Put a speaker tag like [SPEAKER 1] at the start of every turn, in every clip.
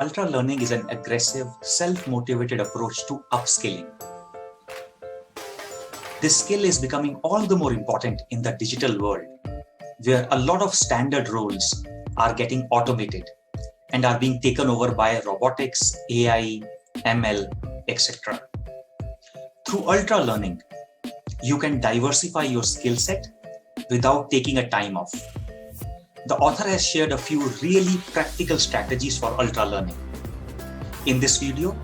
[SPEAKER 1] Ultra learning is an aggressive, self-motivated approach to upskilling. This skill is becoming all the more important in the digital world, where a lot of standard roles are getting automated and are being taken over by robotics, AI, ML, etc. Through ultra learning, you can diversify your skill set without taking a time off. The author has shared a few really practical strategies for ultra learning. In this video,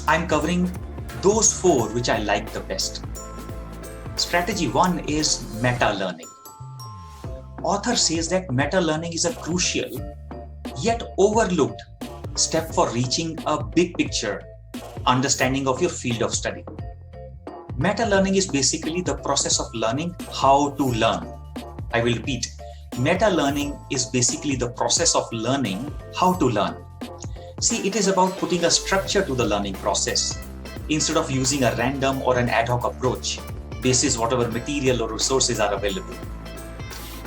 [SPEAKER 1] I'm covering those 4 which I like the best. Strategy 1 is meta learning. Author says that meta learning is a crucial yet overlooked step for reaching a big picture understanding of your field of study. Meta learning is basically the process of learning how to learn. I will repeat. Meta learning is basically the process of learning how to learn. See, it is about putting a structure to the learning process instead of using a random or an ad hoc approach basis whatever material or resources are available.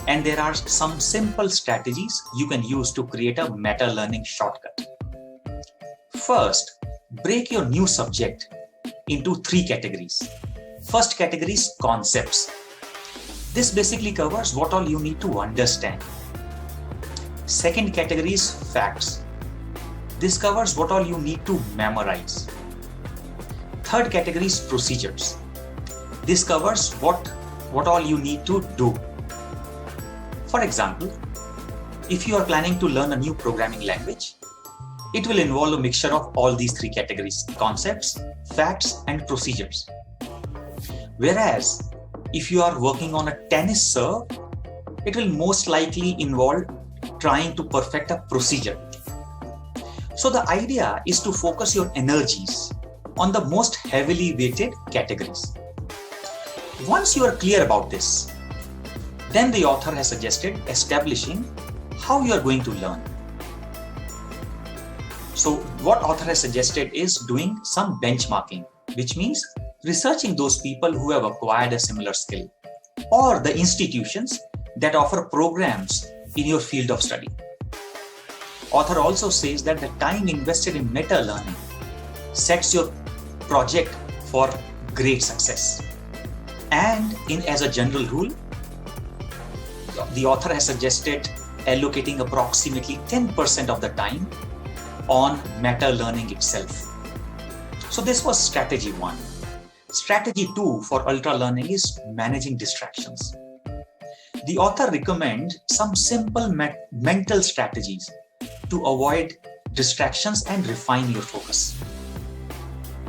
[SPEAKER 1] And there are some simple strategies you can use to create a meta learning shortcut. First, break your new subject into 3 categories. First category is concepts. This basically covers what all you need to understand. Second category is facts. This covers what all you need to memorize. Third category is procedures. This covers what all you need to do. For example, if you are planning to learn a new programming language, it will involve a mixture of all these 3 categories: concepts, facts, and procedures. Whereas, if you are working on a tennis serve, it will most likely involve trying to perfect a procedure. So the idea is to focus your energies on the most heavily weighted categories. Once you are clear about this, then the author has suggested establishing how you are going to learn. So what author has suggested is doing some benchmarking, which means researching those people who have acquired a similar skill or the institutions that offer programs in your field of study. Author also says that the time invested in meta learning sets your project for great success. And as a general rule, the author has suggested allocating approximately 10% of the time on meta learning itself. So this was strategy 1. Strategy 2 for ultra learning is managing distractions. The author recommends some simple mental strategies to avoid distractions and refine your focus.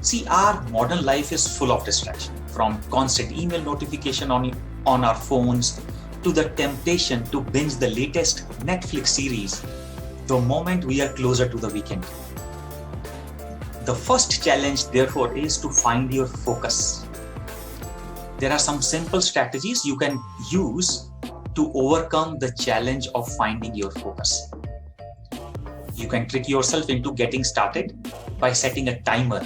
[SPEAKER 1] See, our modern life is full of distraction, from constant email notification on our phones to the temptation to binge the latest Netflix series the moment we are closer to the weekend. The first challenge, therefore, is to find your focus. There are some simple strategies you can use to overcome the challenge of finding your focus. You can trick yourself into getting started by setting a timer.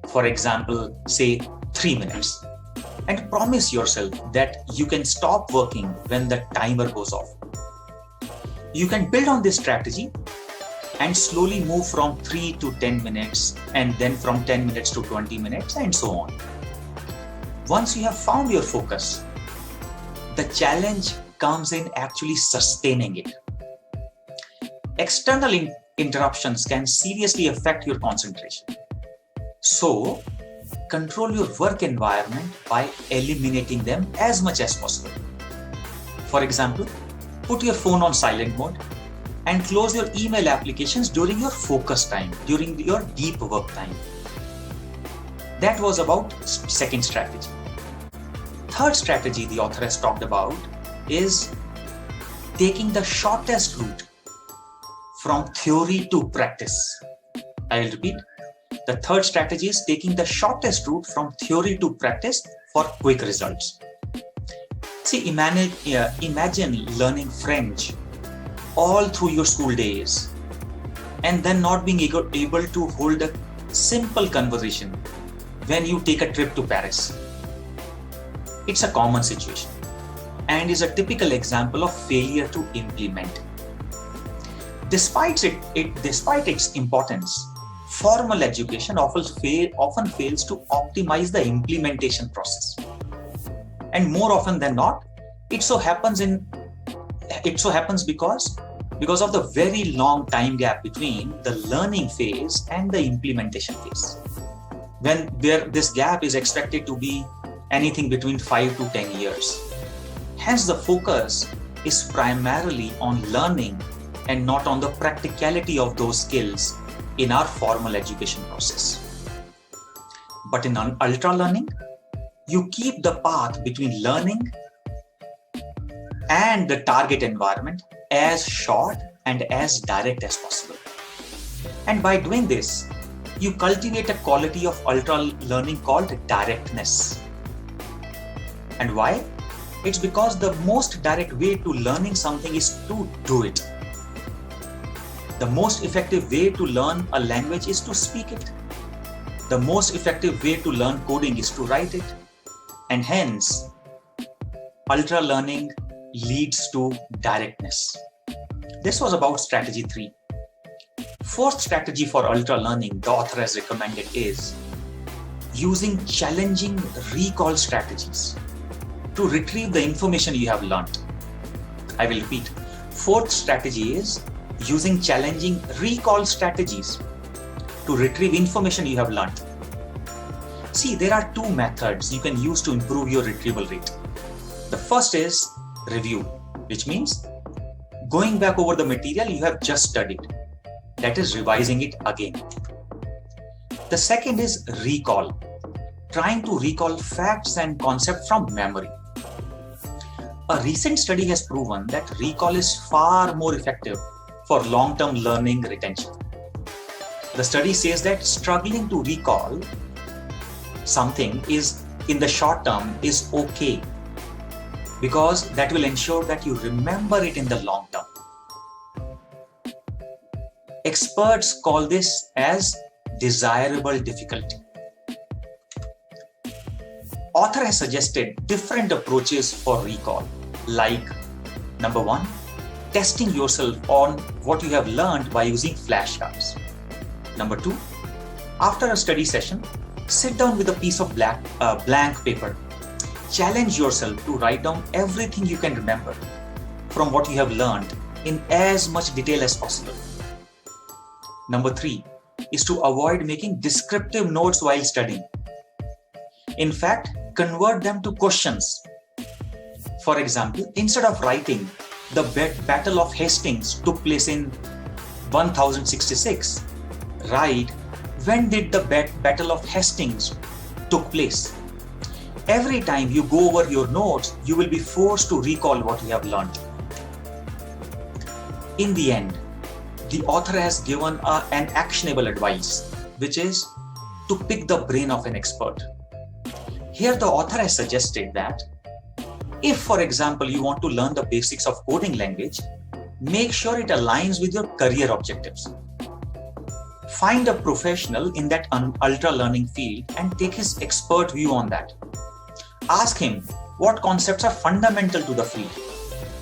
[SPEAKER 1] For example, say 3 minutes, and promise yourself that you can stop working when the timer goes off. You can build on this strategy and slowly move from 3 to 10 minutes and then from 10 minutes to 20 minutes and so on. Once you have found your focus, the challenge comes in actually sustaining it. External interruptions can seriously affect your concentration. So, control your work environment by eliminating them as much as possible. For example, put your phone on silent mode and close your email applications during your focus time, during your deep work time. That was about second strategy. Third strategy the author has talked about is taking the shortest route from theory to practice. I will repeat. The third strategy is taking the shortest route from theory to practice for quick results. See, imagine learning French all through your school days and then not being able to hold a simple conversation when you take a trip to Paris. It's a common situation and is a typical example of failure to implement. Despite its importance, formal education often fails to optimize the implementation process. And more often than not, it so happens because of the very long time gap between the learning phase and the implementation phase. This gap is expected to be anything between 5 to 10 years. Hence, the focus is primarily on learning and not on the practicality of those skills in our formal education process. But in ultra learning, you keep the path between learning and the target environment as short and as direct as possible. And by doing this, you cultivate a quality of ultra learning called directness. And why? It's because the most direct way to learning something is to do it. The most effective way to learn a language is to speak it. The most effective way to learn coding is to write it. And hence, ultra learning leads to directness. This was about strategy 3. Fourth strategy for ultra learning the author has recommended is using challenging recall strategies to retrieve the information you have learned. I will repeat. Fourth strategy is using challenging recall strategies to retrieve information you have learned. See, there are 2 methods you can use to improve your retrieval rate. The first is review, which means going back over the material you have just studied. That is revising it again. The second is recall, trying to recall facts and concepts from memory. A recent study has proven that recall is far more effective for long-term learning retention. The study says that struggling to recall something is in the short term is okay, because that will ensure that you remember it in the long term. Experts call this as desirable difficulty. Author has suggested different approaches for recall, like number 1, testing yourself on what you have learned by using flashcards. Number 2, after a study session, sit down with a piece of blank paper. Challenge yourself to write down everything you can remember from what you have learned in as much detail as possible. Number 3 is to avoid making descriptive notes while studying. In fact, convert them to questions. For example, instead of writing, the Battle of Hastings took place in 1066, write, when did the Battle of Hastings took place? Every time you go over your notes, you will be forced to recall what you have learned. In the end, the author has given an actionable advice, which is to pick the brain of an expert. Here the author has suggested that if, for example, you want to learn the basics of coding language, make sure it aligns with your career objectives. Find a professional in that ultra learning field and take his expert view on that. Ask him what concepts are fundamental to the field,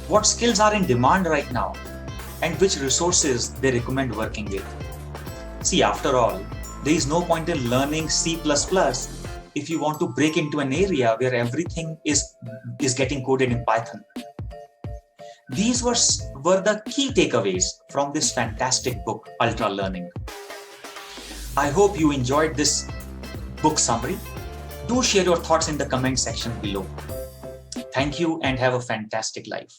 [SPEAKER 1] what skills are in demand right now, and which resources they recommend working with. See, after all, there is no point in learning C++ if you want to break into an area where everything is getting coded in Python. These were the key takeaways from this fantastic book, Ultra Learning. I hope you enjoyed this book summary. Do share your thoughts in the comment section below. Thank you and have a fantastic life.